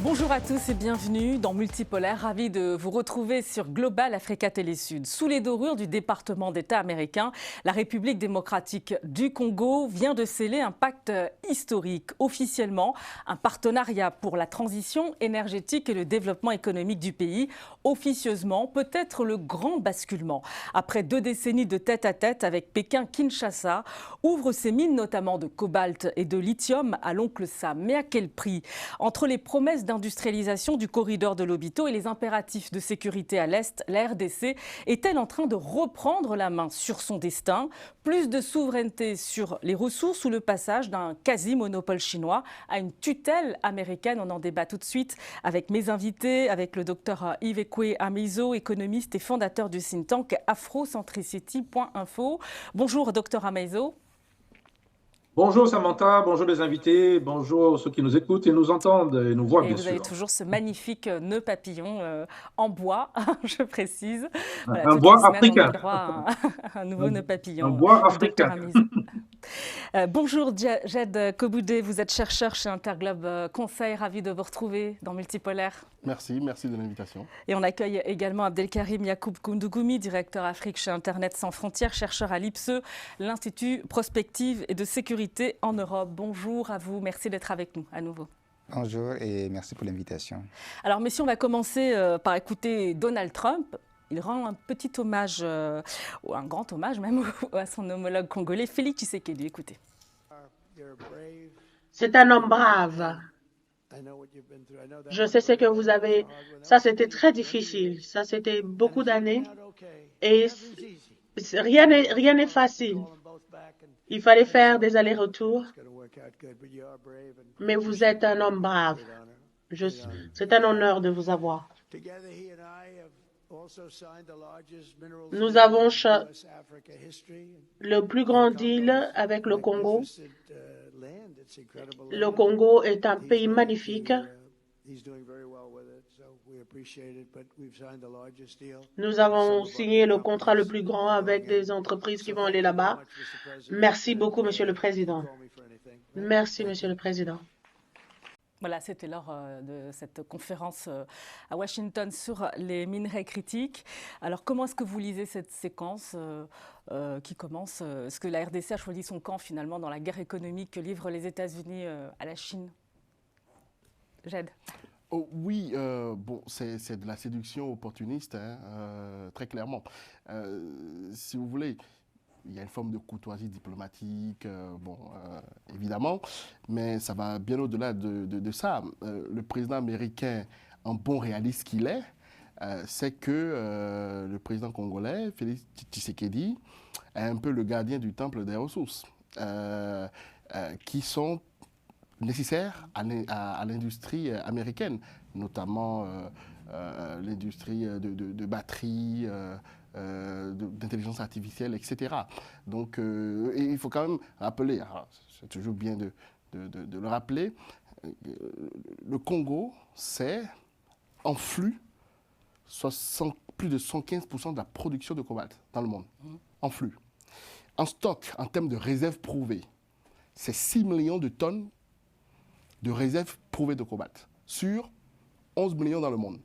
Bonjour à tous et bienvenue dans Multipolaire. Ravi de vous retrouver sur Global Africa Télé Sud. Sous les dorures du département d'État américain, la République démocratique du Congo vient de sceller un pacte historique. Officiellement, un partenariat pour la transition énergétique et le développement économique du pays. Officieusement, peut-être le grand basculement. Après 2 décennies de tête-à-tête avec Pékin, Kinshasa ouvre ses mines notamment de cobalt et de lithium à l'oncle Sam. Mais à quel prix? Entre les promesses d'industrialisation du corridor de Lobito et les impératifs de sécurité à l'Est, la RDC est-elle en train de reprendre la main sur son destin? Plus de souveraineté sur les ressources ou le passage d'un quasi-monopole chinois à une tutelle américaine? On en débat tout de suite avec mes invités, avec le docteur Yves Ekwe Amizo, économiste et fondateur du think tank Afrocentricity.info. Bonjour docteur Amizo. Bonjour Samantha, bonjour les invités, bonjour ceux qui nous écoutent et nous entendent et nous voient Et bien vous sûr. avez toujours ce magnifique nœud papillon en bois, je précise. Voilà, Un toutes les bois semaines, on a africain. le droit à un nouveau nœud Un papillon bois du docteur africain. Amizo. Bonjour Jed Koboudé, vous êtes chercheur chez Interglobe Conseil, ravi de vous retrouver dans Multipolaire. Merci de l'invitation. Et on accueille également Abdelkarim Yacoub Koundougoumi, directeur Afrique chez Internet sans frontières, chercheur à l'IPSE, l'Institut Prospective et de sécurité en Europe. Bonjour à vous, merci d'être avec nous à nouveau. Bonjour et merci pour l'invitation. Alors messieurs, on va commencer par écouter Donald Trump. Il rend un petit hommage, ou un grand hommage même, à son homologue congolais, Félix Tshisekedi. Écoutez. C'est un homme brave. Je sais ce que vous avez. Ça, c'était très difficile. Ça, c'était beaucoup d'années. Et rien n'est facile. Il fallait faire des allers-retours. Mais vous êtes un homme brave. C'est un honneur de vous avoir. Nous avons le plus grand deal avec le Congo. Le Congo est un pays magnifique. Nous avons signé le contrat le plus grand avec des entreprises qui vont aller là-bas. Merci beaucoup, Monsieur le Président. Merci, Monsieur le Président. Voilà, c'était lors de cette conférence à Washington sur les minerais critiques. Alors, comment est-ce que vous lisez cette séquence qui commence? Est-ce que la RDC a choisi son camp finalement dans la guerre économique que livrent les États-Unis à la Chine? Jed. Oh, oui, bon, c'est de la séduction opportuniste, hein, très clairement. Si vous voulez, il y a une forme de courtoisie diplomatique, évidemment, mais ça va bien au-delà de ça. Le président américain, en bon réaliste qu'il est, c'est que le président congolais, Félix Tshisekedi, est un peu le gardien du temple des ressources, qui sont nécessaires à l'industrie américaine, notamment l'industrie de batteries, d'intelligence artificielle, etc. Donc, et il faut quand même rappeler, c'est toujours bien de le rappeler, le Congo, c'est en flux plus de 115% de la production de cobalt dans le monde, en flux. En stock, en termes de réserves prouvées, c'est 6 millions de tonnes de réserves prouvées de cobalt sur 11 millions dans le monde.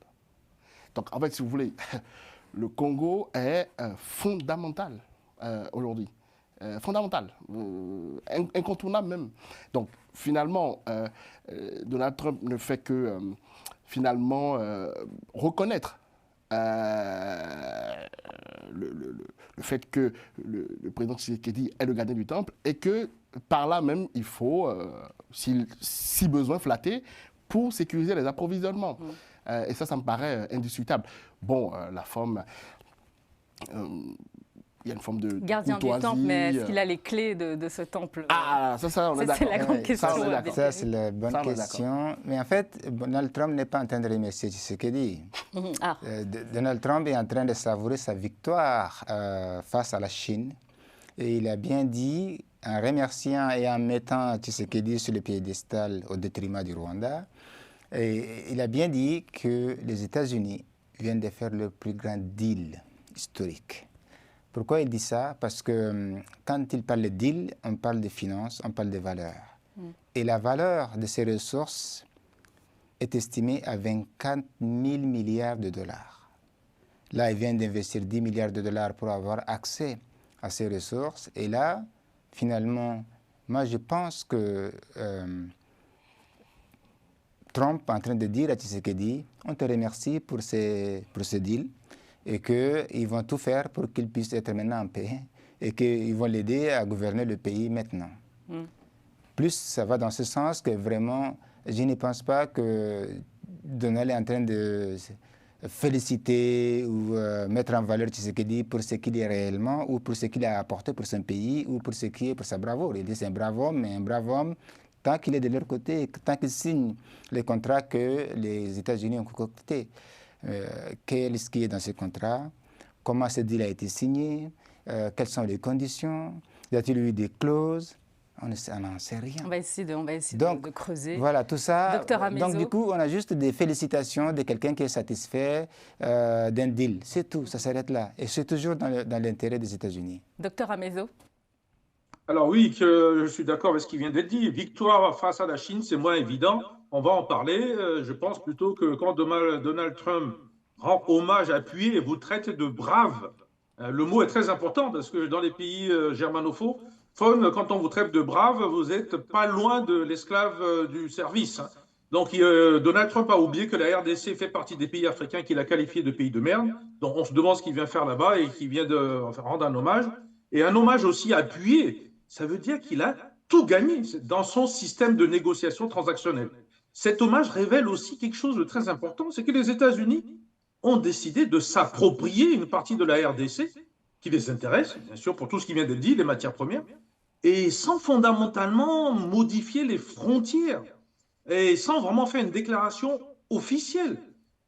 Donc, en fait, si vous voulez, le Congo est fondamental aujourd'hui. Fondamental, incontournable même. Donc, finalement, Donald Trump ne fait que, finalement, reconnaître le fait que le président Tshisekedi est le gardien du temple et que, par là même, il faut, si besoin, flatter pour sécuriser les approvisionnements. Et ça me paraît indiscutable. Bon, la forme, il y a une forme de gardien du temple, mais est-ce qu'il a les clés de ce temple? Ah, ça, on est d'accord. C'est la grande question. Ça, c'est la bonne question. Mais en fait, Donald Trump n'est pas en train de remercier Tshisekedi. Donald Trump est en train de savourer sa victoire face à la Chine. Et il a bien dit, en remerciant et en mettant Tshisekedi sur le piédestal au détriment du Rwanda, et il a bien dit que les États-Unis viennent de faire le plus grand deal historique. Pourquoi il dit ça? Parce que quand il parle de deal, on parle de finances, on parle de valeurs. Et la valeur de ces ressources est estimé à 24 000 milliards de dollars. Là, il vient d'investir 10 milliards de dollars pour avoir accès à ces ressources. Et là, finalement, moi, je pense que Trump est en train de dire à Tshisekedi, on te remercie pour ce deal et qu'ils vont tout faire pour qu'il puisse être maintenant en paix et qu'ils vont l'aider à gouverner le pays maintenant. Plus ça va dans ce sens que vraiment, je ne pense pas que Donald est en train de féliciter ou mettre en valeur Tshisekedi pour ce qu'il est réellement ou pour ce qu'il a apporté pour son pays ou pour ce qui est pour sa bravoure. Il dit c'est un brave homme, mais un brave homme, tant qu'il est de leur côté, tant qu'il signe les contrats que les États-Unis ont concoctés. Qu'est-ce qui est dans ces contrats? Comment ce deal a été signé? Quelles sont les conditions? Y a-t-il eu des clauses? On n'en sait rien. On va essayer donc, de creuser. Voilà, tout ça. Docteur Amezo. Donc, du coup, on a juste des félicitations de quelqu'un qui est satisfait d'un deal. C'est tout, ça s'arrête là. Et c'est toujours dans l'intérêt des États-Unis. Docteur Amezo. Alors oui, je suis d'accord avec ce qui vient d'être dit. Victoire face à la Chine, c'est moins évident. On va en parler. Je pense plutôt que quand Donald Trump rend hommage appuyé et vous traite de brave, le mot est très important parce que dans les pays germanophones, quand on vous traite de brave, vous n'êtes pas loin de l'esclave du service. Donc Donald Trump a oublié que la RDC fait partie des pays africains qu'il a qualifiés de pays de merde. Donc on se demande ce qu'il vient faire là-bas et qu'il vient de rendre un hommage. Et un hommage aussi appuyé, ça veut dire qu'il a tout gagné dans son système de négociation transactionnelle. Cet hommage révèle aussi quelque chose de très important, c'est que les États-Unis ont décidé de s'approprier une partie de la RDC qui les intéresse, bien sûr, pour tout ce qui vient d'être dit, les matières premières, et sans fondamentalement modifier les frontières, et sans vraiment faire une déclaration officielle.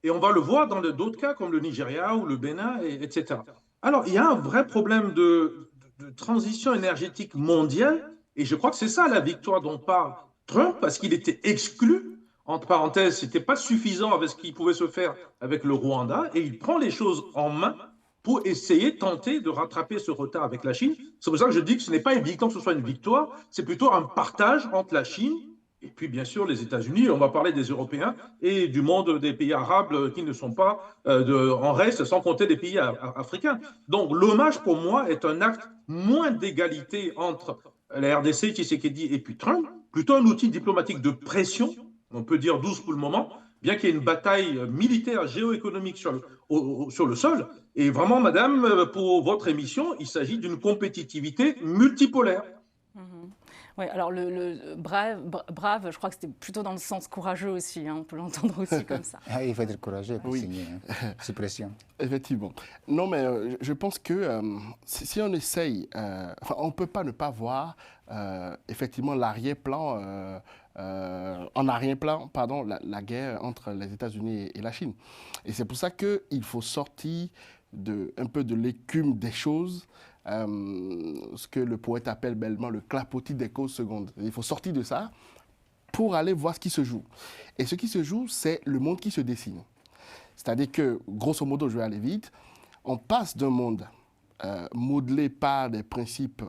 Et on va le voir dans d'autres cas, comme le Nigeria ou le Bénin, etc. Alors, il y a un vrai problème de transition énergétique mondiale, et je crois que c'est ça la victoire dont parle Trump, parce qu'il était exclu, entre parenthèses, ce n'était pas suffisant avec ce qui pouvait se faire avec le Rwanda, et il prend les choses en main pour essayer, tenter de rattraper ce retard avec la Chine. C'est pour ça que je dis que ce n'est pas évident que ce soit une victoire, c'est plutôt un partage entre la Chine et puis bien sûr les États-Unis. On va parler des Européens et du monde des pays arabes qui ne sont pas en reste, sans compter des pays africains. Donc l'hommage pour moi est un acte moins d'égalité entre la RDC, Tshisekedi et puis Trump, plutôt un outil diplomatique de pression, on peut dire douce pour le moment, bien qu'il y ait une bataille militaire, géoéconomique sur le sol. Et vraiment, madame, pour votre émission, il s'agit d'une compétitivité multipolaire. Oui, alors le brave, je crois que c'était plutôt dans le sens courageux aussi, hein, on peut l'entendre aussi comme ça. Il faut être courageux pour signer, sous pression. Effectivement. Non, mais je pense que si on essaye, on ne peut pas ne pas voir effectivement l'arrière-plan, en arrière-plan, pardon, la guerre entre les États-Unis et la Chine. Et c'est pour ça qu'il faut sortir un peu de l'écume des choses, ce que le poète appelle bellement le clapotis des causes secondes. Il faut sortir de ça pour aller voir ce qui se joue. Et ce qui se joue, c'est le monde qui se dessine. C'est-à-dire que, grosso modo, je vais aller vite, on passe d'un monde modelé par des principes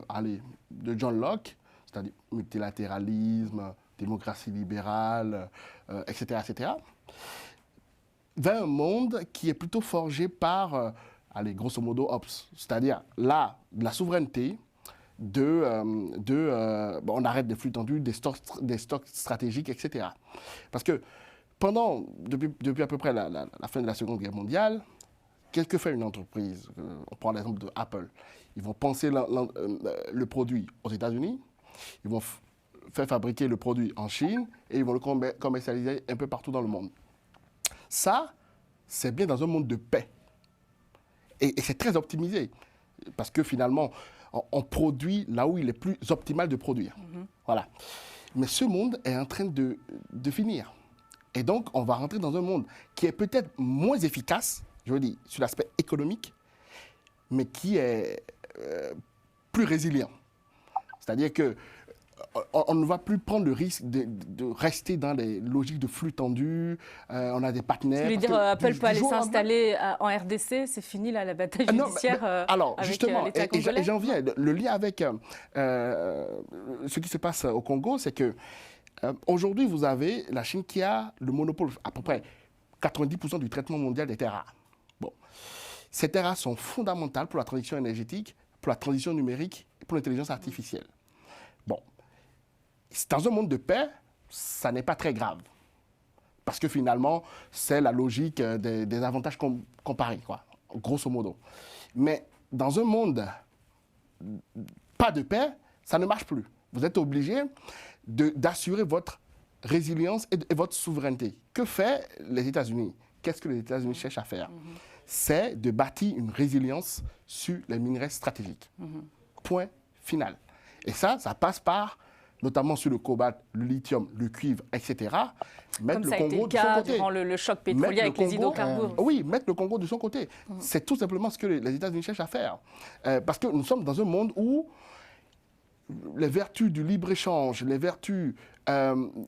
de John Locke, c'est-à-dire multilatéralisme, démocratie libérale, etc., etc., vers un monde qui est plutôt forgé par grosso modo, Hobbes, c'est-à-dire la souveraineté, on arrête des flux tendus, des stocks stratégiques, etc. Parce que depuis à peu près la fin de la Seconde Guerre mondiale, qu'est-ce que fait une entreprise? On prend l'exemple de Apple. Ils vont penser le produit aux États-Unis, ils vont faire fabriquer le produit en Chine et ils vont le commercialiser un peu partout dans le monde. Ça, c'est bien dans un monde de paix. Et c'est très optimisé, parce que finalement, on produit là où il est plus optimal de produire. Voilà. Mais ce monde est en train de finir. Et donc, on va rentrer dans un monde qui est peut-être moins efficace, je veux dire, sur l'aspect économique, mais qui est plus résilient. C'est-à-dire que on ne va plus prendre le risque de rester dans les logiques de flux tendus. On a des partenaires. Tu veux dire Apple peut aller s'installer en RDC? C'est fini là, la bataille judiciaire alors, avec justement, l'État congolais? Et j'en viens. Le lien avec ce qui se passe au Congo, c'est que Aujourd'hui, vous avez la Chine qui a le monopole, à peu près 90% du traitement mondial des terres rares. Bon. Ces terres rares sont fondamentales pour la transition énergétique, pour la transition numérique et pour l'intelligence artificielle. Bon. Dans un monde de paix, ça n'est pas très grave. Parce que finalement, c'est la logique des avantages comparés, quoi, grosso modo. Mais dans un monde pas de paix, ça ne marche plus. Vous êtes obligé d'assurer votre résilience et votre souveraineté. Que fait les États-Unis? Qu'est-ce que les États-Unis cherchent à faire? C'est de bâtir une résilience sur les minerais stratégiques. Point final. Et ça passe par, notamment sur le cobalt, le lithium, le cuivre, etc. Comme ça a été le cas durant le choc pétrolier avec les hydrocarbures. Oui, mettre le Congo de son côté. C'est tout simplement ce que les États-Unis cherchent à faire. Parce que nous sommes dans un monde où les vertus du libre-échange, les vertus,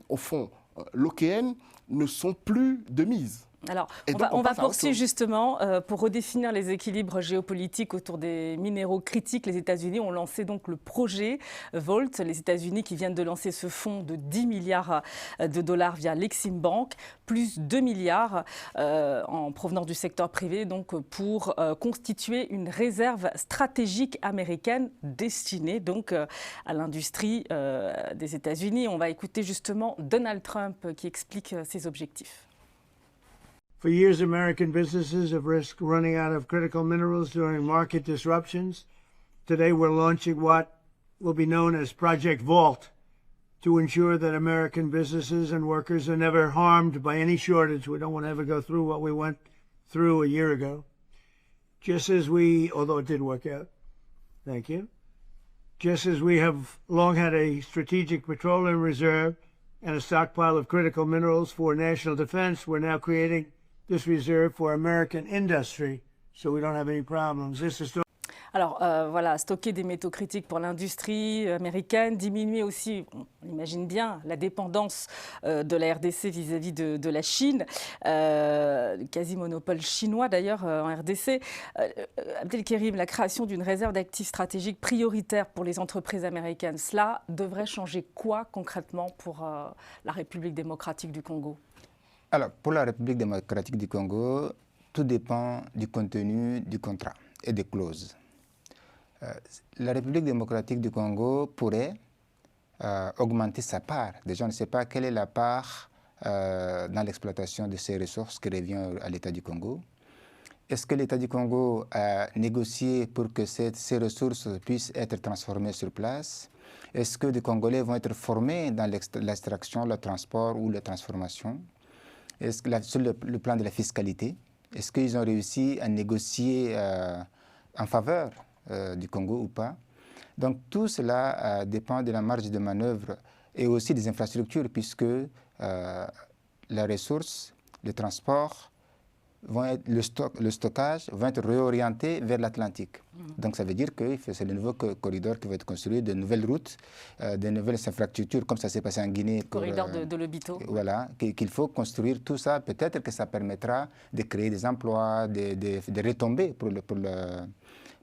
au fond, lockéennes, ne sont plus de mise. Alors, on va poursuivre justement pour redéfinir les équilibres géopolitiques autour des minéraux critiques. Les États-Unis ont lancé donc le projet Volt. Les États-Unis qui viennent de lancer ce fonds de 10 milliards de dollars via l'Exim Bank, plus 2 milliards en provenance du secteur privé, donc pour constituer une réserve stratégique américaine destinée donc à l'industrie des États-Unis. On va écouter justement Donald Trump qui explique ses objectifs. For years, American businesses have risked running out of critical minerals during market disruptions. Today, we're launching what will be known as Project Vault to ensure that American businesses and workers are never harmed by any shortage. We don't want to ever go through what we went through a year ago. Just as although it did work out, thank you. Just as we have long had a strategic petroleum reserve and a stockpile of critical minerals for national defense, we're now creating this reserve for American industry, so we don't have any problems. This is Alors voilà, stocker des métaux critiques pour l'industrie américaine, diminuer aussi, on imagine bien, la dépendance de la RDC vis-à-vis de la Chine, quasi-monopole chinois d'ailleurs en RDC. Abdelkerim, la création d'une réserve d'actifs stratégiques prioritaire pour les entreprises américaines, cela devrait changer quoi concrètement pour la République démocratique du Congo ? Alors, pour la République démocratique du Congo, tout dépend du contenu du contrat et des clauses. La République démocratique du Congo pourrait augmenter sa part. Déjà, on ne sait pas quelle est la part dans l'exploitation de ces ressources qui revient à l'État du Congo. Est-ce que l'État du Congo a négocié pour que ces ressources puissent être transformées sur place? Est-ce que des Congolais vont être formés dans l'extraction, le transport ou la transformation? Est-ce que sur le plan de la fiscalité, est-ce qu'ils ont réussi à négocier en faveur du Congo ou pas? Donc tout cela dépend de la marge de manœuvre et aussi des infrastructures, puisque la ressource, le transport, le stockage vont être réorientés vers l'Atlantique. Donc ça veut dire que c'est le nouveau corridor qui va être construit, de nouvelles routes, de nouvelles infrastructures, comme ça s'est passé en Guinée. Le corridor de Lobito. Voilà, qu'il faut construire tout ça. Peut-être que ça permettra de créer des emplois, de retomber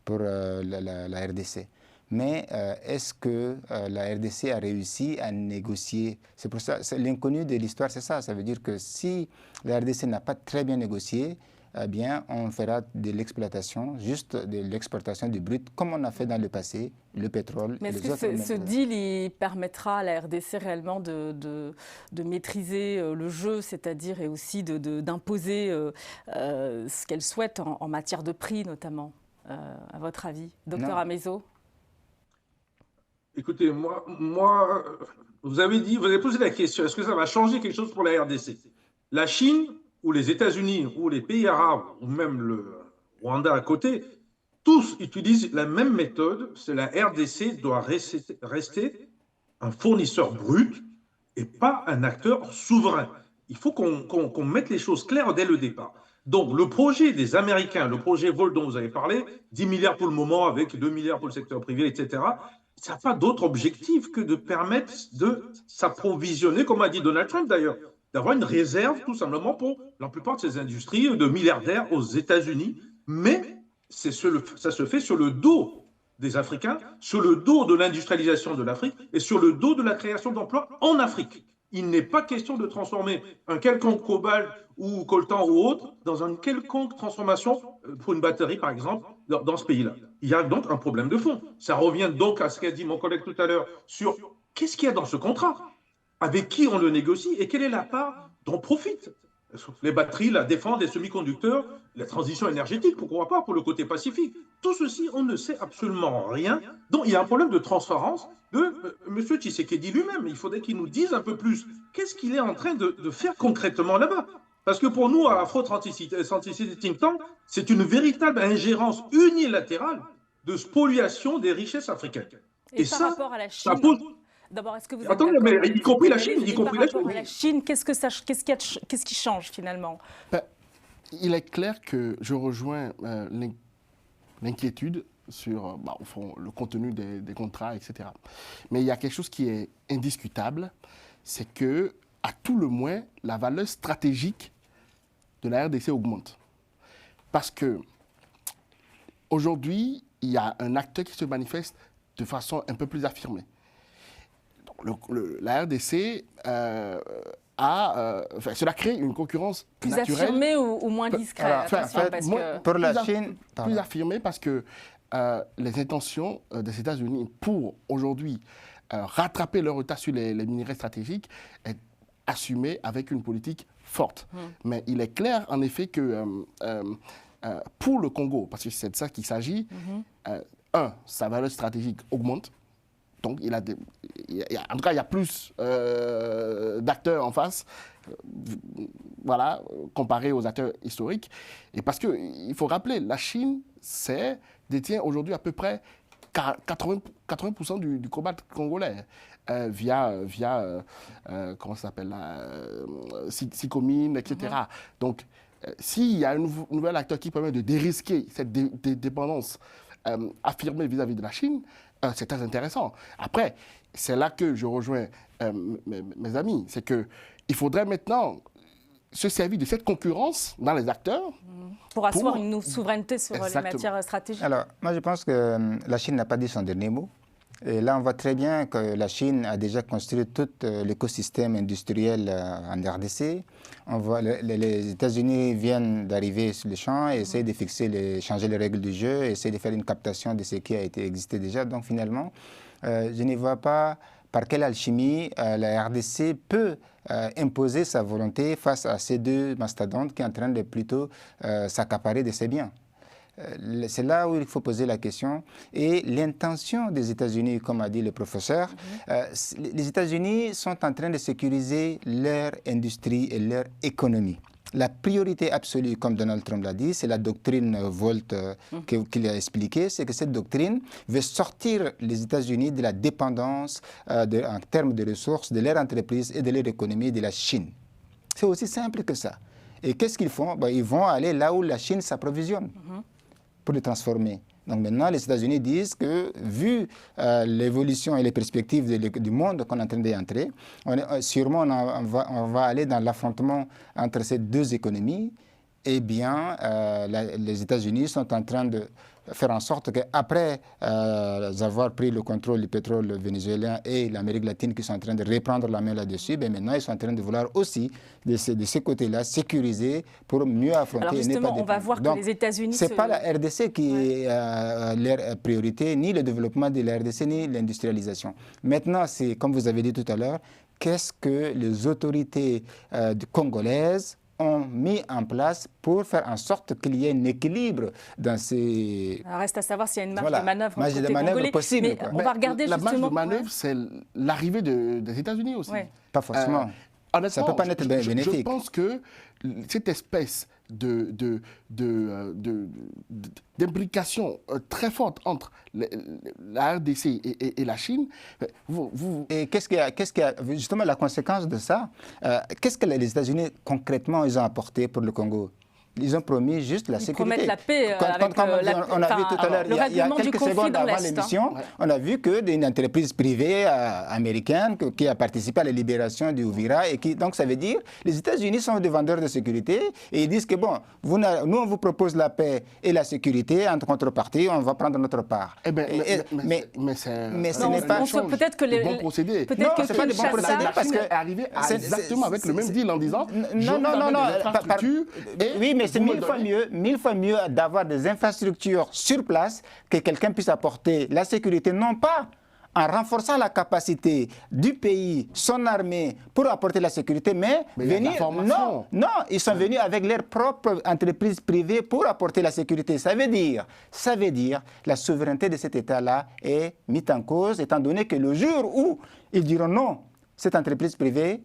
pour la RDC. Mais est-ce que la RDC a réussi à négocier? C'est pour ça, l'inconnu de l'histoire, c'est ça. Ça veut dire que si la RDC n'a pas très bien négocié, eh bien, on fera de l'exploitation, juste de l'exportation du brut, comme on a fait dans le passé, le pétrole. Mais est-ce que ce deal il permettra à la RDC réellement de maîtriser le jeu, c'est-à-dire et aussi d'imposer ce qu'elle souhaite en matière de prix, notamment, à votre avis, Docteur Amezo? Écoutez, moi, vous avez posé la question, est-ce que ça va changer quelque chose pour la RDC? La Chine ou les États-Unis ou les pays arabes ou même le Rwanda à côté, tous utilisent la même méthode, c'est la RDC doit rester un fournisseur brut et pas un acteur souverain. Il faut qu'on mette les choses claires dès le départ. Donc, le projet des Américains, le projet Volt dont vous avez parlé, 10 milliards pour le moment avec 2 milliards pour le secteur privé, etc., ça n'a pas d'autre objectif que de permettre de s'approvisionner, comme a dit Donald Trump d'ailleurs, d'avoir une réserve tout simplement pour la plupart de ces industries de milliardaires aux États-Unis. Mais ça se fait sur le dos des Africains, sur le dos de l'industrialisation de l'Afrique et sur le dos de la création d'emplois en Afrique. Il n'est pas question de transformer un quelconque cobalt ou coltan ou autre dans une quelconque transformation pour une batterie, par exemple, dans ce pays-là. Il y a donc un problème de fond. Ça revient donc à ce qu'a dit mon collègue tout à l'heure sur qu'est-ce qu'il y a dans ce contrat, avec qui on le négocie et quelle est la part dont profite. Les batteries, la défense, les semi-conducteurs, la transition énergétique, pourquoi pas, pour le côté pacifique. Tout ceci, on ne sait absolument rien. Donc, il y a un problème de transparence de M. Tshisekedi lui-même. Il faudrait qu'il nous dise un peu plus qu'est-ce qu'il est en train de faire concrètement là-bas. Parce que pour nous, à Afro-Scientific Think Tank, c'est une véritable ingérence unilatérale de spoliation des richesses africaines. Et par rapport à la Chine, ça pose... D'abord, est-ce que vous êtes Attendez, mais y compris la Chine, la Chine, qu'est-ce qui change finalement? Il est clair que je rejoins l'inquiétude sur au fond, le contenu des contrats, etc. Mais il y a quelque chose qui est indiscutable, c'est que, à tout le moins, la valeur stratégique de la RDC augmente. Parce que aujourd'hui, il y a un acteur qui se manifeste de façon un peu plus affirmée. La RDC cela crée une concurrence plus naturelle. Affirmée ou moins discrète? Pour la Chine, plus affirmée parce que les intentions des États-Unis pour aujourd'hui rattraper leur retard sur les minerais stratégiques est assumée avec une politique forte. Mais il est clair en effet que pour le Congo, parce que c'est de ça qu'il s'agit, sa valeur stratégique augmente. Donc, en tout cas, il y a plus d'acteurs en face, comparé aux acteurs historiques. Et parce qu'il faut rappeler, la Chine détient aujourd'hui à peu près 80% du cobalt congolais via comment ça s'appelle là, Sicomine, etc. Donc, s'il y a un nouvel acteur qui permet de dérisquer cette dépendance affirmée vis-à-vis de la Chine, c'est très intéressant. Après, c'est là que je rejoins mes amis. C'est qu'il faudrait maintenant se servir de cette concurrence dans les acteurs. Pour asseoir une souveraineté sur les matières stratégiques. Alors, moi, je pense que la Chine n'a pas dit son dernier mot. Et là, on voit très bien que la Chine a déjà construit tout l'écosystème industriel en RDC. On voit les États-Unis viennent d'arriver sur le champ et essayent de changer les règles du jeu, essayent de faire une captation de ce qui a existé déjà. Donc finalement, je ne vois pas par quelle alchimie la RDC peut imposer sa volonté face à ces deux mastodontes qui sont en train de plutôt s'accaparer de ses biens. C'est là où il faut poser la question. Et l'intention des États-Unis, comme a dit le professeur, les États-Unis sont en train de sécuriser leur industrie et leur économie. La priorité absolue, comme Donald Trump l'a dit, c'est la doctrine Volt qu'il a expliquée, c'est que cette doctrine veut sortir les États-Unis de la dépendance en termes de ressources de leur entreprise et de leur économie de la Chine. C'est aussi simple que ça. Et qu'est-ce qu'ils font? Ils vont aller là où la Chine s'approvisionne. Pour les transformer. Donc maintenant, les États-Unis disent que, vu l'évolution et les perspectives du monde qu'on est en train d'entrer, sûrement on va aller dans l'affrontement entre ces deux économies. Eh bien, les États-Unis sont en train de faire en sorte qu'après avoir pris le contrôle du pétrole vénézuélien et l'Amérique latine qui sont en train de reprendre la main là-dessus, maintenant ils sont en train de vouloir aussi, de ces côtés-là, sécuriser pour mieux affronter. Alors justement, on va voir que les États-Unis... Ce n'est pas la RDC qui est leur priorité, ni le développement de la RDC, ni l'industrialisation. Maintenant, c'est, comme vous avez dit tout à l'heure, qu'est-ce que les autorités congolaises ont mis en place pour faire en sorte qu'il y ait un équilibre dans ces... Alors reste à savoir s'il y a une marge de manœuvre entre les Congolais. Possible. Mais on va regarder la justement... marge de manœuvre, c'est l'arrivée des États-Unis aussi. Pas forcément. Ça ne peut pas être bénéfique. Je pense que cette espèce d'implication très forte entre la RDC et la Chine. Et qu'est-ce qui a justement la conséquence de ça? Qu'est-ce que les États-Unis concrètement ils ont apporté pour le Congo? Ils ont promis juste la sécurité. Ils promettent la paix. On a vu tout à l'heure, il y a quelques secondes avant l'émission, on a vu qu'une entreprise privée américaine qui a participé à la libération du Ouvira, et donc ça veut dire les États-Unis sont des vendeurs de sécurité et ils disent que bon, nous on vous propose la paix et la sécurité, en contrepartie, on va prendre notre part. Mais ce n'est pas peut-être que les bons procédés. Peut-être que c'est pas des bons procédés parce que arrivé exactement avec le même deal en disant non. Oui, mais c'est mille fois mieux d'avoir des infrastructures sur place que quelqu'un puisse apporter la sécurité, non pas en renforçant la capacité du pays, son armée, pour apporter la sécurité, mais venir... Non, ils sont venus avec leur propre entreprise privée pour apporter la sécurité. Ça veut dire la souveraineté de cet État-là est mise en cause, étant donné que le jour où ils diront non, cette entreprise privée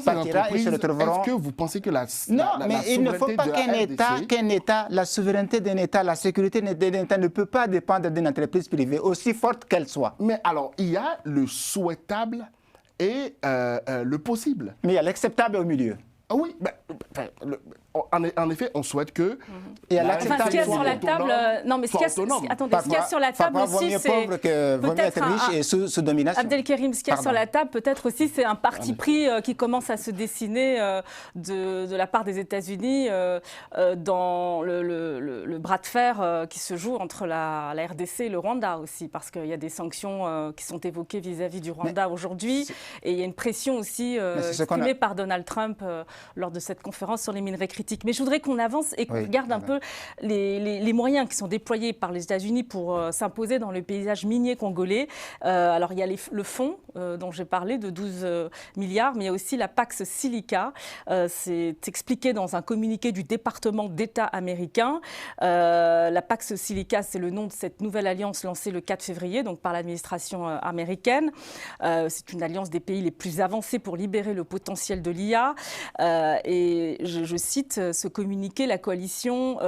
partira et se retrouveront... Est-ce que vous pensez que il ne faut pas qu'un État, la souveraineté d'un État, la sécurité d'un État ne peut pas dépendre d'une entreprise privée, aussi forte qu'elle soit. Mais alors, il y a le souhaitable et le possible. Mais il y a l'acceptable au milieu. Ah oui, en effet, on souhaite que... Et à l'acceptable, ce qu'il y a sur la table... Non, mais ce qu'il y a sur la table aussi, c'est... Vaut mieux pauvre que vaut mieux être riche et sous domination. Abdelkerim, ce qu'il y a sur la table, peut-être aussi, c'est un parti pris qui commence à se dessiner de la part des États-Unis dans le bras de fer qui se joue entre la RDC et le Rwanda aussi, parce qu'il y a des sanctions qui sont évoquées vis-à-vis du Rwanda aujourd'hui, et il y a une pression aussi exprimée par Donald Trump lors de cette conférence sur les minerais critiques. Mais je voudrais qu'on avance et qu'on regarde un peu les moyens qui sont déployés par les États-Unis pour s'imposer dans le paysage minier congolais. Alors, il y a le fonds dont j'ai parlé de 12 milliards, mais il y a aussi la Pax Silica. C'est expliqué dans un communiqué du département d'État américain. La Pax Silica, c'est le nom de cette nouvelle alliance lancée le 4 février, donc par l'administration américaine. C'est une alliance des pays les plus avancés pour libérer le potentiel de l'IA. Et je cite ce communiqué, la coalition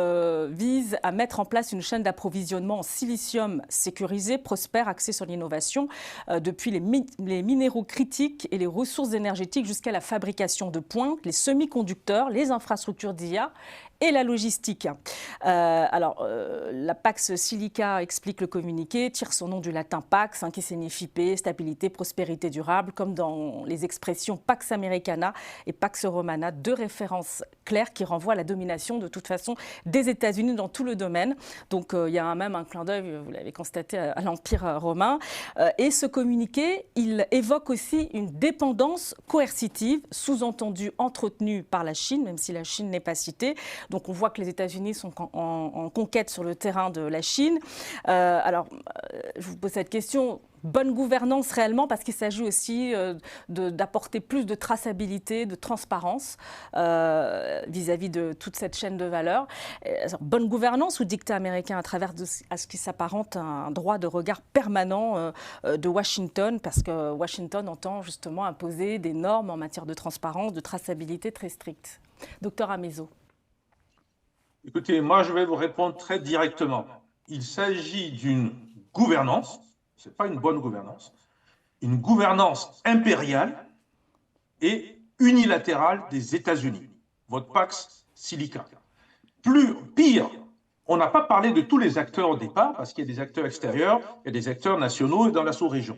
vise à mettre en place une chaîne d'approvisionnement en silicium sécurisée, prospère, axée sur l'innovation, depuis les minéraux critiques et les ressources énergétiques jusqu'à la fabrication de pointe, les semi-conducteurs, les infrastructures d'IA et la logistique. La Pax Silica, explique le communiqué, tire son nom du latin Pax, qui signifie paix, stabilité, prospérité durable, comme dans les expressions Pax Americana et Pax Romana, deux références claires qui renvoient à la domination de toute façon des États-Unis dans tout le domaine. Donc il y a même un clin d'œil, vous l'avez constaté, à l'Empire romain. Et ce communiqué, il évoque aussi une dépendance coercitive, sous-entendue, entretenue par la Chine, même si la Chine n'est pas citée. Donc on voit que les États-Unis sont en conquête sur le terrain de la Chine. Je vous pose cette question. Bonne gouvernance réellement, parce qu'il s'agit aussi d'apporter plus de traçabilité, de transparence vis-à-vis de toute cette chaîne de valeur. Bonne gouvernance ou dictat américain à travers à ce qui s'apparente à un droit de regard permanent de Washington, parce que Washington entend justement imposer des normes en matière de transparence, de traçabilité très strictes. Docteur Amezo. Écoutez, moi je vais vous répondre très directement. Il s'agit d'une gouvernance. Ce n'est pas une bonne gouvernance, une gouvernance impériale et unilatérale des États-Unis, votre Pax Silica. Pire, on n'a pas parlé de tous les acteurs au départ, parce qu'il y a des acteurs extérieurs, il y a des acteurs nationaux et dans la sous-région.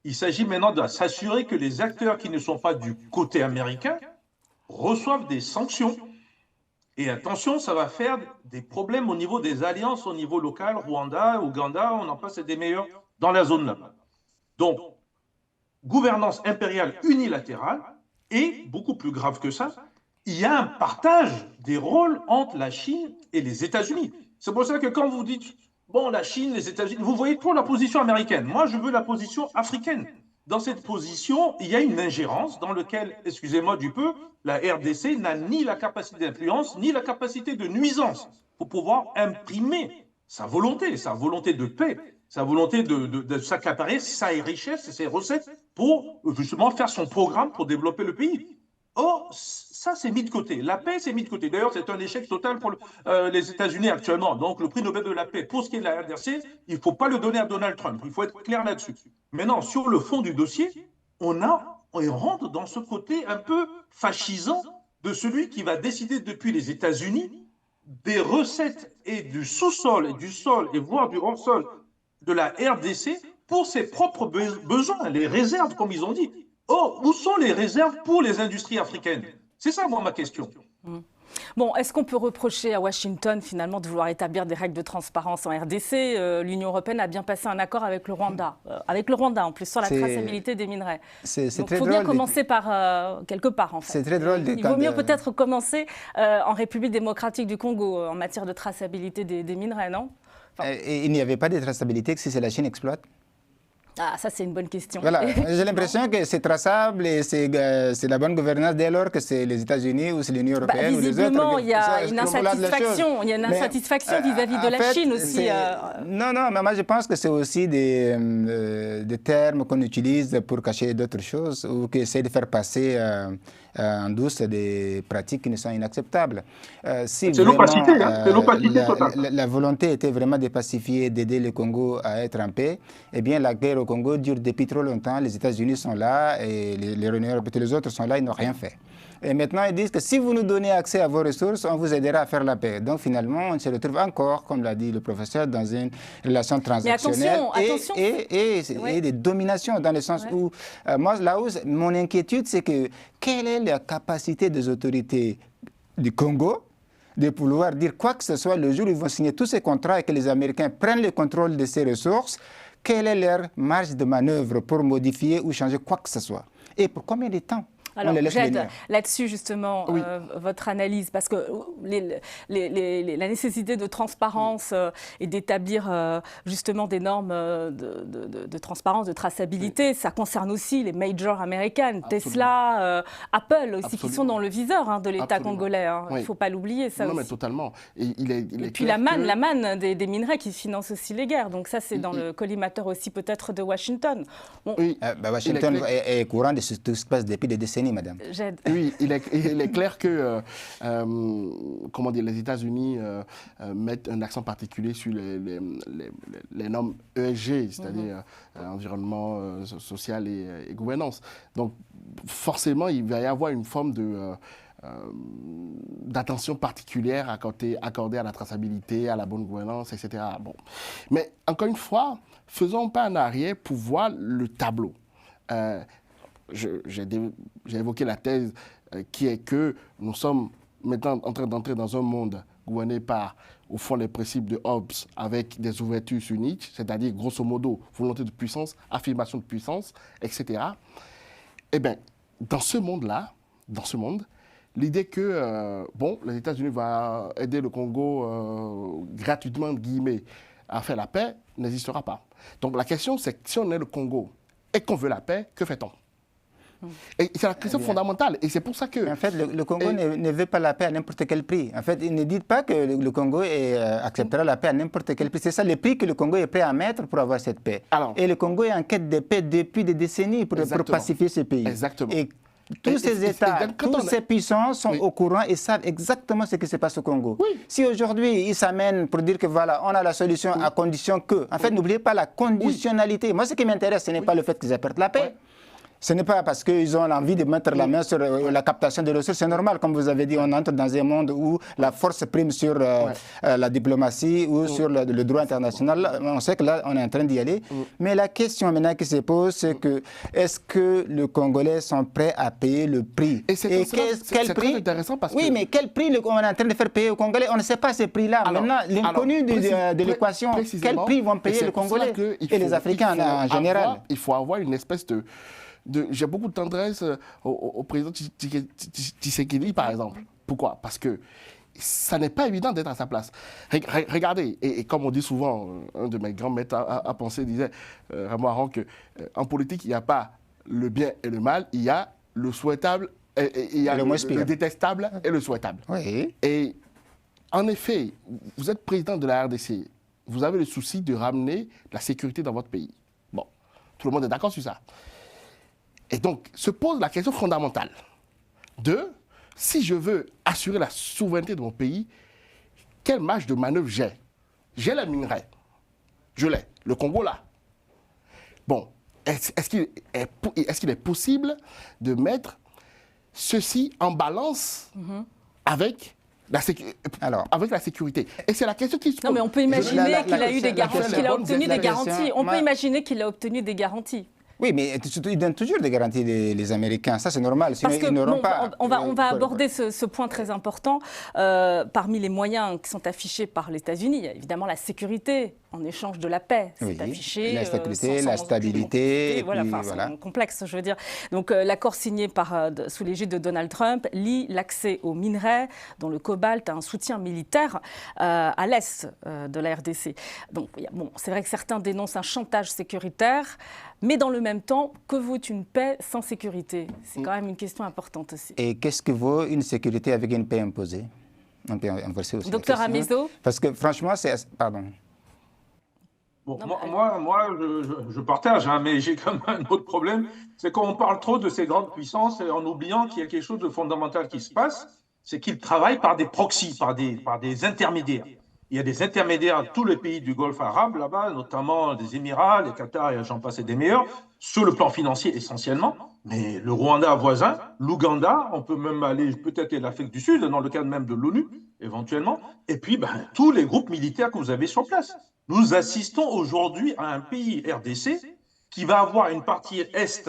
Il s'agit maintenant de s'assurer que les acteurs qui ne sont pas du côté américain reçoivent des sanctions. Et attention, ça va faire des problèmes au niveau des alliances, au niveau local, Rwanda, Ouganda, on en passe des meilleurs dans la zone là-bas. Donc, gouvernance impériale unilatérale, et, beaucoup plus grave que ça, il y a un partage des rôles entre la Chine et les États-Unis. C'est pour ça que quand vous dites, bon, la Chine, les États-Unis, vous voyez trop la position américaine. Moi, je veux la position africaine. Dans cette position, il y a une ingérence dans laquelle, excusez-moi du peu, la RDC n'a ni la capacité d'influence, ni la capacité de nuisance pour pouvoir imprimer sa volonté de paix, sa volonté de s'accaparer sa richesse et ses recettes pour justement faire son programme pour développer le pays. Or, ça, c'est mis de côté. La paix, c'est mis de côté. D'ailleurs, c'est un échec total pour les États-Unis actuellement. Donc, le prix Nobel de la paix, pour ce qui est de la RDC, il ne faut pas le donner à Donald Trump. Il faut être clair là-dessus. Maintenant, sur le fond du dossier, on rentre dans ce côté un peu fascisant de celui qui va décider depuis les États-Unis des recettes et du sous-sol et du sol et voire du hors-sol de la RDC pour ses propres besoins, les réserves, comme ils ont dit. Or, où sont les réserves pour les industries africaines? C'est ça, moi, ma question. Bon, est-ce qu'on peut reprocher à Washington, finalement, de vouloir établir des règles de transparence en RDC? L'Union européenne a bien passé un accord avec le Rwanda, en plus, sur la traçabilité des minerais. Donc, il faut bien commencer par quelque part, en fait. C'est très drôle. Il vaut mieux peut-être commencer en République démocratique du Congo, en matière de traçabilité des minerais, non? Il n'y avait pas de traçabilité que si la Chine exploite? Ah, ça, c'est une bonne question. Voilà, j'ai l'impression que c'est traçable et c'est la bonne gouvernance dès lors que c'est les États-Unis ou c'est l'Union européenne ou les autres. Visiblement, il y a une insatisfaction. Il y a une insatisfaction vis-à-vis de la Chine aussi. Non, mais moi, je pense que c'est aussi des termes qu'on utilise pour cacher d'autres choses ou qui essaient de faire passer en douce des pratiques qui ne sont inacceptables. Si c'est l'opacité, c'est l'opacité totale. La volonté était vraiment de pacifier, d'aider le Congo à être en paix, eh bien, la guerre au Congo dure depuis trop longtemps. Les États-Unis sont là et les autres sont là, ils n'ont rien fait. Et maintenant, ils disent que si vous nous donnez accès à vos ressources, on vous aidera à faire la paix. Donc, finalement, on se retrouve encore, comme l'a dit le professeur, dans une relation transactionnelle et de domination, dans le sens où, moi, là où mon inquiétude, c'est que quelle est la capacité des autorités du Congo de pouvoir dire quoi que ce soit le jour où ils vont signer tous ces contrats et que les Américains prennent le contrôle de ces ressources, quelle est leur marge de manœuvre pour modifier ou changer quoi que ce soit? Et pour combien de temps? Alors, j'aide là-dessus, justement, votre analyse, parce que la nécessité de transparence et d'établir justement des normes de transparence, de traçabilité, ça concerne aussi les majors américaines, Tesla, Apple aussi, qui sont dans le viseur de l'État congolais. Il ne faut pas l'oublier, ça aussi. Non, mais totalement. Et puis la manne des minerais qui financent aussi les guerres. Donc ça, c'est dans le collimateur aussi peut-être de Washington. Bon. Oui, Washington est courant de ce qui se passe depuis des décennies. Madame. Oui, il est clair que les États-Unis mettent un accent particulier sur les normes ESG, c'est-à-dire environnement, social et gouvernance. Donc, forcément, il va y avoir une forme d'attention particulière accordée à la traçabilité, à la bonne gouvernance, etc. Bon. Mais encore une fois, faisons pas en arrière pour voir le tableau. J'ai évoqué la thèse qui est que nous sommes maintenant en train d'entrer dans un monde gouverné par, au fond, les principes de Hobbes avec des ouvertures uniques, c'est-à-dire, grosso modo, volonté de puissance, affirmation de puissance, etc. Eh bien, dans ce monde-là, l'idée que, les États-Unis vont aider le Congo gratuitement, guillemets, à faire la paix, n'existera pas. Donc, la question, c'est que si on est le Congo et qu'on veut la paix, que fait-on? Et c'est la question fondamentale. Et c'est pour ça que... En fait, le Congo ne veut pas la paix à n'importe quel prix. En fait, ils ne disent pas que le Congo acceptera la paix à n'importe quel prix. C'est ça le prix que le Congo est prêt à mettre pour avoir cette paix. Et le Congo est en quête de paix depuis des décennies pour pacifier ce pays. Exactement. Et tous ces États, toutes ces puissances sont au courant et savent exactement ce qui se passe au Congo. Oui. Si aujourd'hui, ils s'amènent pour dire que voilà, on a la solution à condition que... En fait, n'oubliez pas la conditionnalité. Moi, ce qui m'intéresse, ce n'est pas le fait qu'ils apportent la paix. Ce n'est pas parce qu'ils ont envie de mettre la main sur la captation des ressources. C'est normal, comme vous avez dit, on entre dans un monde où la force prime sur la diplomatie ou sur le droit international. On sait que là, on est en train d'y aller. Mais la question maintenant qui se pose, c'est que est-ce que les Congolais sont prêts à payer le prix? Et quel prix? Très intéressant parce que... mais quel prix on est en train de faire payer aux Congolais? On ne sait pas ces prix-là. Maintenant, l'inconnu de l'équation, quel prix vont payer les Congolais et les Africains en général? Il faut avoir une espèce j'ai beaucoup de tendresse au président Tshisekedi, par exemple. Pourquoi? Parce que ça n'est pas évident d'être à sa place. Regardez, et comme on dit souvent, un de mes grands maîtres à penser disait, Rameau Aron, qu'en politique, il n'y a pas le bien et le mal, il y a le souhaitable, il y a le détestable et le souhaitable. Oui. Et en effet, vous êtes président de la RDC, vous avez le souci de ramener la sécurité dans votre pays. Bon, tout le monde est d'accord sur ça. Et donc, se pose la question fondamentale de, si je veux assurer la souveraineté de mon pays, quelle marge de manœuvre j'ai? J'ai les minerais. Je l'ai. Le Congo, là. Bon, est-ce qu'il est possible de mettre ceci en balance avec avec la sécurité. Et c'est la question qui se pose. Non, mais on peut imaginer qu'il a eu des garanties, qu'il a obtenu des garanties. On peut imaginer qu'il a obtenu des garanties. Oui, mais ils donnent toujours des garanties, les Américains. Ça, c'est normal. Sinon, ils n'auront pas... On va aborder ce point très important. Parmi les moyens qui sont affichés par les États-Unis, il y a évidemment la sécurité en échange de la paix. C'est affiché. La sécurité, la stabilité. Voilà, c'est complexe, je veux dire. Donc, l'accord signé sous l'égide de Donald Trump lie l'accès aux minerais, dont le cobalt, à un soutien militaire à l'est de la RDC. Donc, c'est vrai que certains dénoncent un chantage sécuritaire, mais dans le même temps, que vaut une paix sans sécurité? C'est quand même une question importante aussi. Et qu'est-ce que vaut une sécurité avec une paix imposée? On peut inverser aussi. Docteur Amezo? Parce que franchement, c'est... Pardon. Bon, moi, je partage, hein, mais j'ai quand même un autre problème. C'est qu'on parle trop de ces grandes puissances en oubliant qu'il y a quelque chose de fondamental qui se passe, c'est qu'ils travaillent par des proxys, par des intermédiaires. Il y a des intermédiaires dans tous les pays du Golfe arabe, là-bas, notamment des Émirats, les Qatar, et j'en passe et des meilleurs, sur le plan financier essentiellement. Mais le Rwanda voisin, l'Ouganda, on peut même aller peut-être l'Afrique du Sud, dans le cadre même de l'ONU, éventuellement. Et puis, tous les groupes militaires que vous avez sur place. Nous assistons aujourd'hui à un pays RDC qui va avoir une partie Est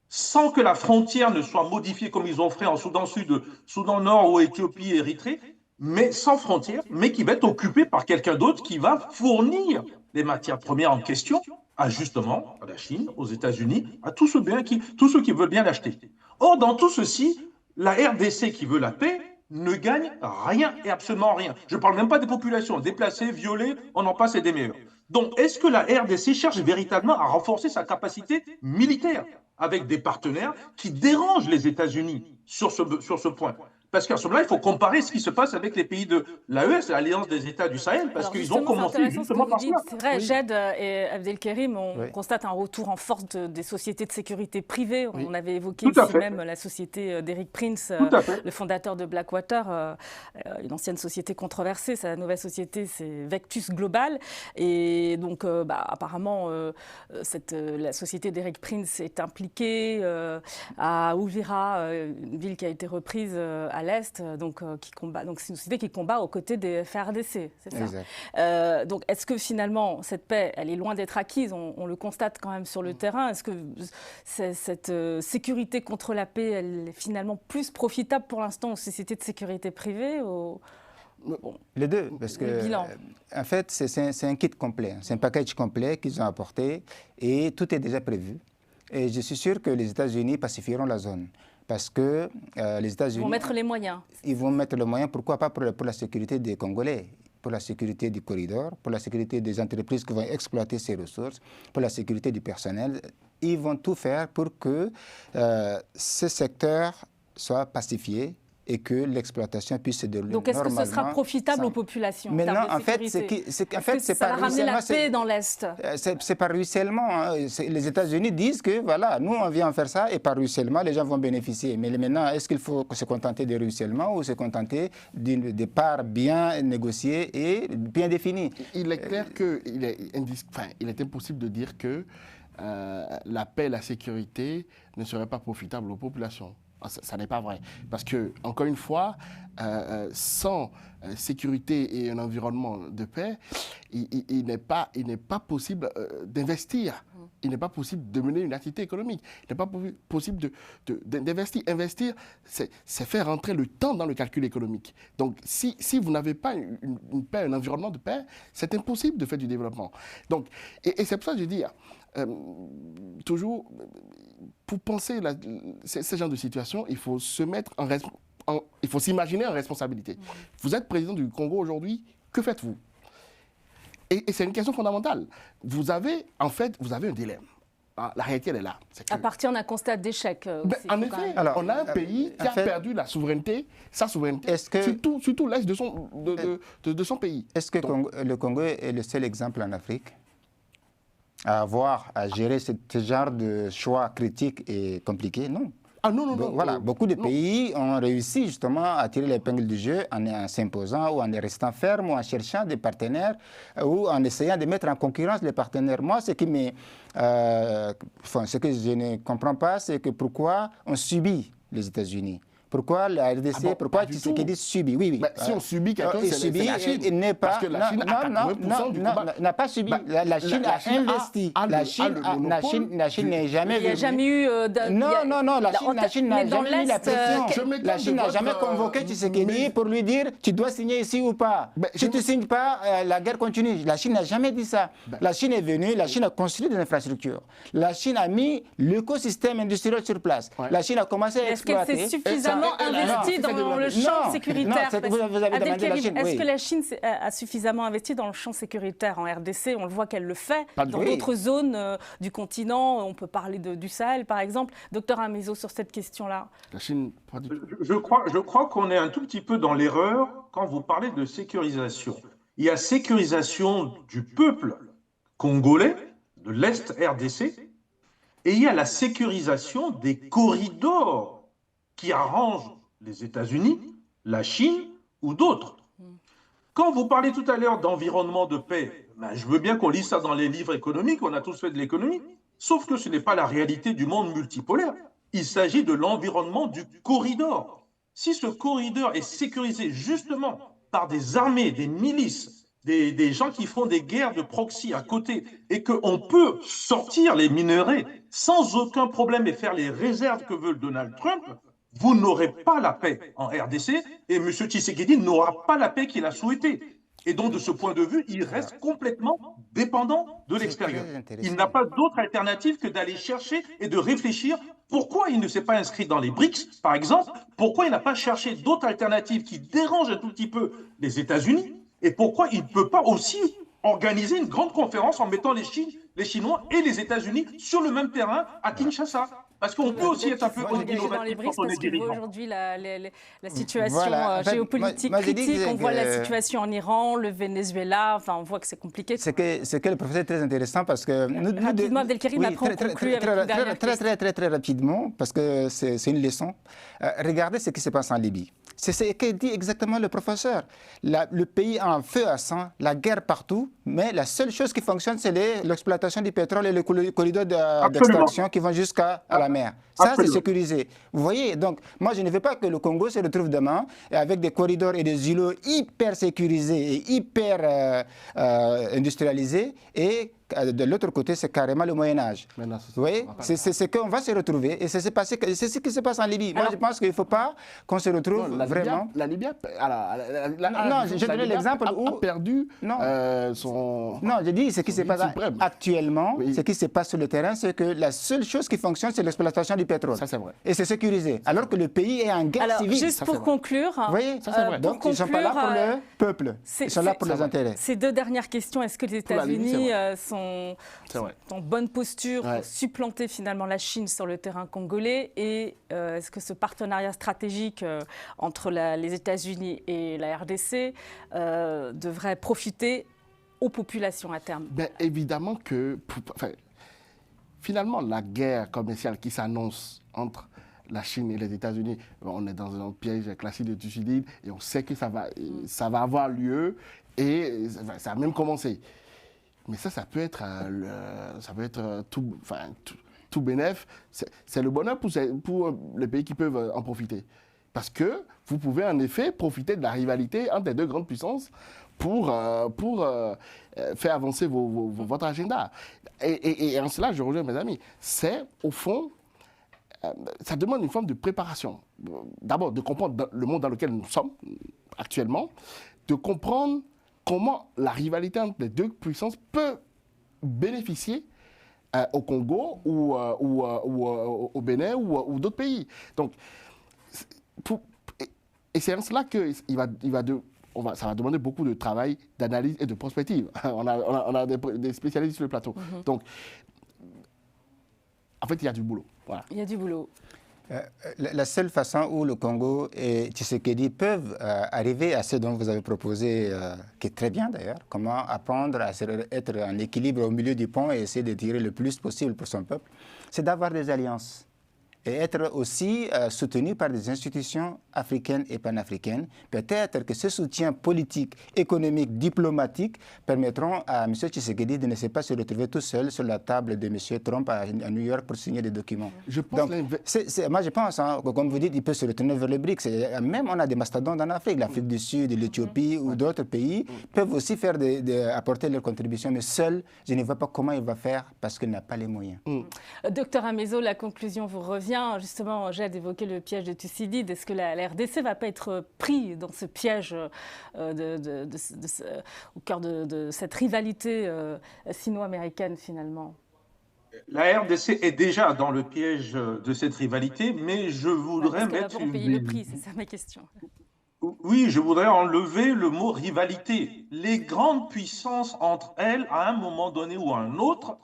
sans que la frontière ne soit modifiée comme ils ont fait en Soudan Sud, Soudan Nord ou Éthiopie, Érythrée, mais sans frontières, mais qui va être occupé par quelqu'un d'autre qui va fournir les matières premières en question à justement à la Chine, aux États-Unis, à tous ceux qui veulent bien l'acheter. Or, dans tout ceci, la RDC qui veut la paix ne gagne rien et absolument rien. Je ne parle même pas des populations déplacées, violées, on en passe et des meilleurs. Donc, est-ce que la RDC cherche véritablement à renforcer sa capacité militaire avec des partenaires qui dérangent les États-Unis sur ce point? Parce qu'à ce moment-là, il faut comparer ce qui se passe avec les pays de l'AES, l'Alliance des États du Sahel, parce qu'ils ont commencé justement par cela. C'est vrai, Jed et Abdelkerim, on constate un retour en force des sociétés de sécurité privées. On avait évoqué ici même la société d'Eric Prince, le fondateur de Blackwater, une ancienne société controversée. Sa nouvelle société, c'est Vectus Global. Et donc, apparemment, la société d'Eric Prince est impliquée à Uvira, une ville qui a été reprise à l'Est, donc c'est une société qui combat aux côtés des FARDC, c'est ça. Donc, est-ce que finalement, cette paix, elle est loin d'être acquise? On le constate quand même sur le terrain. Est-ce que cette sécurité contre la paix, elle est finalement plus profitable pour l'instant aux sociétés de sécurité privée Les deux, parce que, en fait, c'est un kit complet, c'est un package complet qu'ils ont apporté et tout est déjà prévu. Et je suis sûr que les États-Unis pacifieront la zone. Parce que les États-Unis... Ils vont mettre les moyens. Ils vont mettre les moyens, pourquoi pas pour la sécurité des Congolais, pour la sécurité du corridor, pour la sécurité des entreprises qui vont exploiter ces ressources, pour la sécurité du personnel. Ils vont tout faire pour que ce secteur soit pacifié et que l'exploitation puisse se dérouler normalement. Donc, est-ce que ce sera profitable aux populations? Mais non, en fait, c'est ça va ramener la paix dans l'Est. C'est par ruissellement. Hein. Les États-Unis disent que, voilà, nous, on vient faire ça et par ruissellement, les gens vont bénéficier. Mais maintenant, est-ce qu'il faut se contenter de ruissellement ou se contenter de parts bien négociées et bien définies? Il est clair qu'il est impossible de dire que la paix et la sécurité ne seraient pas profitables aux populations. Ça n'est pas vrai. Parce que, encore une fois, sans sécurité et un environnement de paix, il n'est pas possible d'investir. Il n'est pas possible de mener une activité économique. Il n'est pas possible d'investir. Investir, c'est faire rentrer le temps dans le calcul économique. Donc, si vous n'avez pas une paix, un environnement de paix, c'est impossible de faire du développement. Donc, et c'est pour ça que je dis, toujours, pour penser ce genre de situation, il faut se mettre il faut s'imaginer en responsabilité. Vous êtes président du Congo aujourd'hui, que faites-vous? Et c'est une question fondamentale. Vous avez un dilemme. La réalité, elle est là. À partir d'un constat d'échec. En effet, on a un pays qui a perdu sa souveraineté, surtout l'est de son pays. Est-ce que le Congo est le seul exemple en Afrique à gérer ce genre de choix critiques et compliqués? Non. Ah non. Voilà, beaucoup de pays ont réussi justement à tirer l'épingle du jeu en s'imposant ou en restant ferme ou en cherchant des partenaires ou en essayant de mettre en concurrence les partenaires. Moi, ce que je ne comprends pas, c'est que pourquoi on subit les États-Unis. Pourquoi la RDC, pourquoi Tshisekedi subit? Oui, oui. Si on subit quelque chose, c'est la Chine. Il n'est pas. Parce que la Chine a 80% du combat. N'a pas subi. La Chine a investi. La Chine n'est jamais venue. Il n'y a jamais eu. Non, la Chine n'a jamais mis la pression. La Chine n'a jamais convoqué Tshisekedi pour lui dire tu dois signer ici ou pas. Si tu ne signes pas, la guerre continue. La Chine n'a jamais dit ça. La Chine est venue, la Chine a construit des infrastructures. La Chine a mis l'écosystème industriel sur place. La Chine a commencé à exploiter. Est-ce qu'elle s'est suffisamment investie dans le champ sécuritaire? Est-ce que la Chine a suffisamment investi dans le champ sécuritaire en RDC? On le voit qu'elle le fait. Dans d'autres zones du continent, on peut parler du Sahel par exemple. Docteur Amezo, sur cette question-là. La Chine, je crois qu'on est un tout petit peu dans l'erreur quand vous parlez de sécurisation. Il y a sécurisation du peuple congolais, de l'Est RDC, et il y a la sécurisation des corridors qui arrangent les États-Unis, la Chine ou d'autres. Quand vous parlez tout à l'heure d'environnement de paix, je veux bien qu'on lise ça dans les livres économiques, on a tous fait de l'économie, sauf que ce n'est pas la réalité du monde multipolaire. Il s'agit de l'environnement du corridor. Si ce corridor est sécurisé justement par des armées, des milices, des gens qui font des guerres de proxy à côté et qu'on peut sortir les minerais sans aucun problème et faire les réserves que veut Donald Trump, vous n'aurez pas la paix en RDC et M. Tshisekedi n'aura pas la paix qu'il a souhaitée. Et donc, de ce point de vue, il reste complètement dépendant de l'extérieur. Il n'a pas d'autre alternative que d'aller chercher et de réfléchir pourquoi il ne s'est pas inscrit dans les BRICS, par exemple, pourquoi il n'a pas cherché d'autres alternatives qui dérangent un tout petit peu les États-Unis, et pourquoi il ne peut pas aussi organiser une grande conférence en mettant les Chinois et les États-Unis sur le même terrain à Kinshasa. Parce qu'on peut aussi être un peu innovatif quand on est dirigeant. Aujourd'hui, la situation géopolitique critique, on voit la situation en Iran, le Venezuela, enfin, on voit que c'est compliqué. C'est que le professeur est très intéressant parce que... Rapidement, Abdelkarim, après on conclut avec une dernière question. Très rapidement, parce que c'est une leçon. Regardez ce qui se passe en Libye. C'est ce que dit exactement le professeur. Le pays a un feu à sang, la guerre partout, mais la seule chose qui fonctionne, c'est l'exploitation du pétrole et le corridor d'extraction qui vont jusqu'à la mer. Ça, c'est sécurisé. Vous voyez, donc, moi, je ne veux pas que le Congo se retrouve demain avec des corridors et des îlots hyper sécurisés et hyper industrialisés et de l'autre côté, c'est carrément le Moyen-Âge. Vous voyez, c'est ce qu'on va se retrouver et c'est ce qui se passe en Libye. Moi, je pense qu'il ne faut pas qu'on se retrouve vraiment... La Libye je donnais l'exemple où... a perdu son... Non, je dis ce qui se passe actuellement, ce qui se passe sur le terrain, c'est que la seule chose qui fonctionne, c'est l'exploitation du pétrole. Ça, c'est vrai. Et c'est sécurisé, alors que le pays est en guerre civile. Juste pour conclure... Vous voyez, ça, c'est vrai. Donc, ils ne sont pas là pour le peuple, ils sont là pour les intérêts. Ces deux dernières questions, est-ce que les États-Unis sont en bonne posture pour supplanter finalement la Chine sur le terrain congolais et est-ce que ce partenariat stratégique entre les États-Unis et la RDC devrait profiter aux populations à terme? Évidemment que, finalement, la guerre commerciale qui s'annonce entre la Chine et les États-Unis, on est dans un piège classique de Thucydide et on sait que ça va avoir lieu et ça a même commencé. Mais ça peut être tout bénef. C'est le bonheur pour les pays qui peuvent en profiter. Parce que vous pouvez en effet profiter de la rivalité entre les deux grandes puissances pour faire avancer votre agenda. Et en cela, je rejoins mes amis, c'est au fond, ça demande une forme de préparation. D'abord, de comprendre le monde dans lequel nous sommes actuellement, de comprendre comment la rivalité entre les deux puissances peut bénéficier au Congo ou au Bénin ou d'autres pays. Donc, c'est en cela que ça va demander beaucoup de travail, d'analyse et de prospective. On a des spécialistes sur le plateau. Donc, en fait, il y a du boulot. Voilà. Il y a du boulot. La seule façon où le Congo et Tshisekedi peuvent arriver à ce dont vous avez proposé, qui est très bien d'ailleurs, comment apprendre à être en équilibre au milieu du pont et essayer de tirer le plus possible pour son peuple, c'est d'avoir des alliances. et être aussi soutenu par des institutions africaines et panafricaines. Peut-être que ce soutien politique, économique, diplomatique permettront à M. Tshisekedi de ne pas se retrouver tout seul sur la table de M. Trump à New York pour signer des documents. Moi, je pense, hein, comme vous dites, il peut se retourner vers le BRICS. Même on a des mastodontes en Afrique, l'Afrique du Sud, l'Éthiopie ou d'autres pays peuvent aussi faire apporter leur contribution, mais seul, je ne vois pas comment il va faire parce qu'il n'a pas les moyens. Docteur Amezo, la conclusion vous revient. Justement, j'ai évoqué le piège de Thucydide. Est-ce que la RDC ne va pas être pris dans ce piège au cœur de cette rivalité sino-américaine finalement? La RDC est déjà dans le piège de cette rivalité, mais je voudrais mettre... payer le prix, c'est ça ma question. Oui, je voudrais enlever le mot rivalité. Les grandes puissances entre elles, à un moment donné ou à un autre,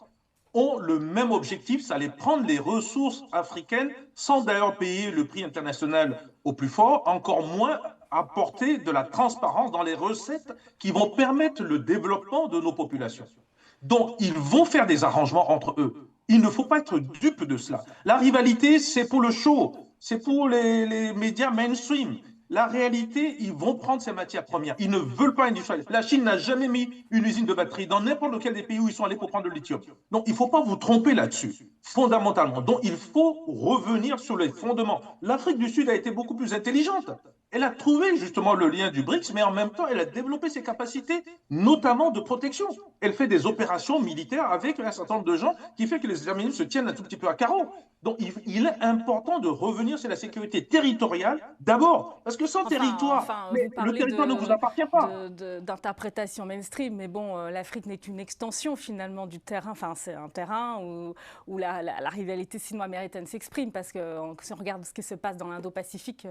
ont le même objectif, c'est aller prendre les ressources africaines, sans d'ailleurs payer le prix international au plus fort, encore moins apporter de la transparence dans les recettes qui vont permettre le développement de nos populations. Donc, ils vont faire des arrangements entre eux. Il ne faut pas être dupe de cela. La rivalité, c'est pour le show, c'est pour les médias mainstream. La réalité, ils vont prendre ces matières premières. Ils ne veulent pas industrialiser. La Chine n'a jamais mis une usine de batterie dans n'importe lequel des pays où ils sont allés pour prendre le lithium. Donc, il ne faut pas vous tromper là-dessus, fondamentalement. Donc, il faut revenir sur les fondements. L'Afrique du Sud a été beaucoup plus intelligente. Elle a trouvé justement le lien du BRICS, mais en même temps, elle a développé ses capacités, notamment de protection. Elle fait des opérations militaires avec un certain nombre de gens qui fait que les États-Unis se tiennent un tout petit peu à carreau. Donc, il est important de revenir sur la sécurité territoriale d'abord, parce que sans territoire, le territoire ne vous appartient pas. D'interprétation mainstream, mais bon, l'Afrique n'est qu'une extension finalement du terrain. Enfin, c'est un terrain où la rivalité sino-américaine s'exprime, parce que si on regarde ce qui se passe dans l'Indo-Pacifique,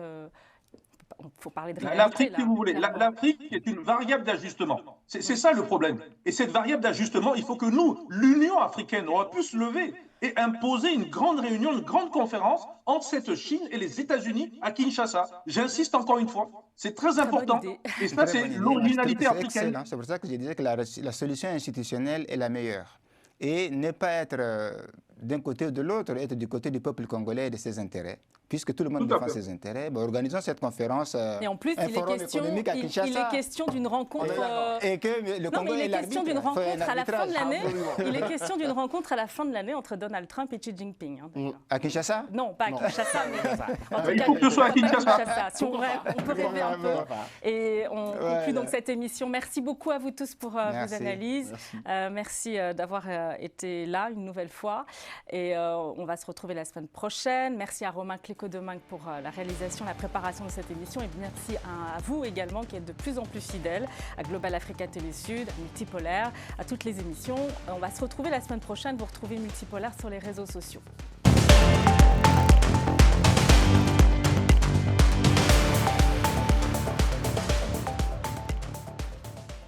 il faut parler de rivalité. L'Afrique, si vous voulez, l'Afrique est une variable d'ajustement. C'est ça le problème. Et cette variable d'ajustement, il faut que nous, l'Union africaine, aurait pu se lever et imposer une grande réunion, une grande conférence entre cette Chine et les États-Unis à Kinshasa. J'insiste encore une fois, c'est très important. Et ça, c'est l'originalité africaine. C'est pour ça que je disais que la solution institutionnelle est la meilleure. Et ne pas être d'un côté ou de l'autre, être du côté du peuple congolais et de ses intérêts. Puisque tout le monde défend ses intérêts, organisons cette conférence. Et en plus, il est question d'une rencontre. Et que le Congo est question d'une rencontre à la fin de l'année. Il est question d'une rencontre à la fin de l'année entre Donald Trump et Xi Jinping. À Kinshasa? Non, pas à Kinshasa, mais il faut que ce soit à Kinshasa. Si on peut rêver un peu. Et on conclut donc cette émission. Merci beaucoup à vous tous pour vos analyses. Merci d'avoir été là une nouvelle fois. Et on va se retrouver la semaine prochaine. Merci à Romain Clécodomingue pour la réalisation, la préparation de cette émission. Et merci à vous également qui êtes de plus en plus fidèles à Global Africa Télésud, à Multipolaire, à toutes les émissions. On va se retrouver la semaine prochaine. Vous retrouvez Multipolaire sur les réseaux sociaux.